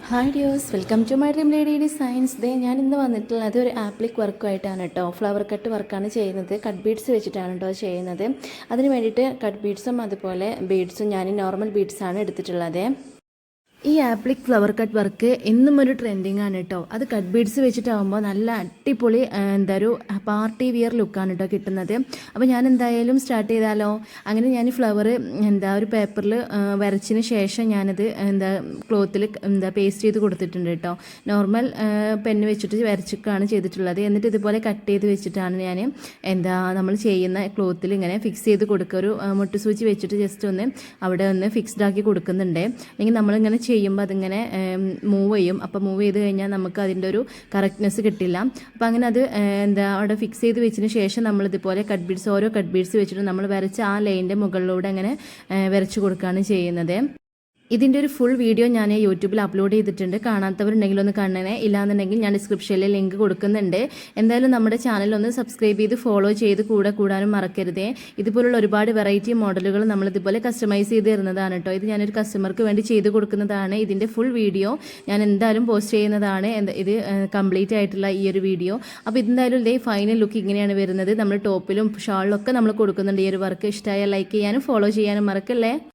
Hi dears, welcome to my dream lady designs. ഞാൻ ഇന്ന് വന്നിട്ടുള്ളത് ഒരു ആപ്ലിക് വർക്കുമായിട്ടാണ് കേട്ടോ. ഫ്ലവർ കട്ട് വർക്കാണ് ചെയ്യുന്നത്. കട്ട് ബീഡ്സ് വെച്ചിട്ടാണ് കേട്ടോ ചെയ്യുന്നത്. അതിന് വേണ്ടിയിട്ട് കട്ട് ബീഡ്സും അതുപോലെ ബീഡ്സും ഞാൻ നോർമൽ ബീഡ്സാണ് എടുത്തിട്ടുള്ളത്. ഈ ആപ്ലിക് ഫ്ലവർ കട്ട് വർക്ക് എന്നും ഒരു ട്രെൻഡിങ് ആണ് കേട്ടോ. അത് കട്ട് ബീഡ്സ് വെച്ചിട്ടാകുമ്പോൾ നല്ല അടിപൊളി ഒരു പാർട്ടി വിയർ ലുക്കാണ് കേട്ടോ കിട്ടുന്നത്. അപ്പോൾ ഞാൻ എന്തായാലും സ്റ്റാർട്ട് ചെയ്താലോ. അങ്ങനെ ഞാൻ ഫ്ലവർ ഒരു പേപ്പറിൽ വരച്ചതിന് ശേഷം ഞാനത് ക്ലോത്തിൽ പേസ്റ്റ് ചെയ്ത് കൊടുത്തിട്ടുണ്ട് കേട്ടോ. നോർമൽ പെന്ന് വെച്ചിട്ട് വരച്ചിട്ടാണ് ചെയ്തിട്ടുള്ളത്. എന്നിട്ട് ഇതുപോലെ കട്ട് ചെയ്ത് വെച്ചിട്ടാണ് ഞാൻ നമ്മൾ ചെയ്യുന്ന ക്ലോത്തിൽ ഇങ്ങനെ ഫിക്സ് ചെയ്ത് കൊടുക്കുക. ഒരു മുട്ടുസൂചി വെച്ചിട്ട് ജസ്റ്റ് ഒന്ന് അവിടെ ഒന്ന് ഫിക്സ്ഡ് ആക്കി കൊടുക്കുന്നുണ്ട്. അല്ലെങ്കിൽ നമ്മളിങ്ങനെ ചെയ്യുമ്പോൾ അതിങ്ങനെ മൂവ് ചെയ്യും. അപ്പോൾ മൂവ് ചെയ്ത് കഴിഞ്ഞാൽ നമുക്ക് അതിൻ്റെ ഒരു കറക്റ്റ്നെസ് കിട്ടില്ല. അപ്പോൾ അങ്ങനെ അത് അവിടെ ഫിക്സ് ചെയ്ത് വെച്ചതിന് ശേഷം നമ്മളിതുപോലെ കട്ട് ബീഡ്സ് ഓരോ കട്ട് ബീഡ്സ് വെച്ചിട്ട് നമ്മൾ വരച്ച ആ ലൈനിൻ്റെ മുകളിലൂടെ അങ്ങനെ വരച്ച് കൊടുക്കുകയാണ് ചെയ്യുന്നത്. ഇതിൻ്റെ ഒരു ഫുൾ വീഡിയോ ഞാൻ യൂട്യൂബിൽ അപ്ലോഡ് ചെയ്തിട്ടുണ്ട്. കാണാത്തവരുണ്ടെങ്കിൽ ഒന്ന് കാണണേ. ഇല്ലാന്നുണ്ടെങ്കിൽ ഞാൻ ഡിസ്ക്രിപ്ഷനിൽ ലിങ്ക് കൊടുക്കുന്നുണ്ട്. എന്തായാലും നമ്മുടെ ചാനൽ ഒന്ന് സബ്സ്ക്രൈബ് ചെയ്ത് ഫോളോ ചെയ്ത് കൂടാനും മറക്കരുതേ. ഇതുപോലുള്ള ഒരുപാട് വെറൈറ്റി മോഡലുകൾ നമ്മളിതുപോലെ കസ്റ്റമൈസ് ചെയ്ത് തരുന്നതാണ് കേട്ടോ. ഇത് ഞാനൊരു കസ്റ്റമർക്ക് വേണ്ടി ചെയ്ത് കൊടുക്കുന്നതാണ്. ഇതിൻ്റെ ഫുൾ വീഡിയോ ഞാൻ എന്തായാലും പോസ്റ്റ് ചെയ്യുന്നതാണ്. ഇത് കംപ്ലീറ്റ് ആയിട്ടുള്ള ഈ ഒരു വീഡിയോ. അപ്പോൾ എന്തായാലും ഇതേ ഫൈനൽ ലുക്ക് ഇങ്ങനെയാണ് വരുന്നത്. നമ്മൾ ടോപ്പിലും ഷാളിലൊക്കെ നമ്മൾ കൊടുക്കുന്നുണ്ട്. ഈ ഒരു വർക്ക് ഇഷ്ടമായ ലൈക്ക് ചെയ്യാനും ഫോളോ ചെയ്യാനും മറക്കല്ലേ.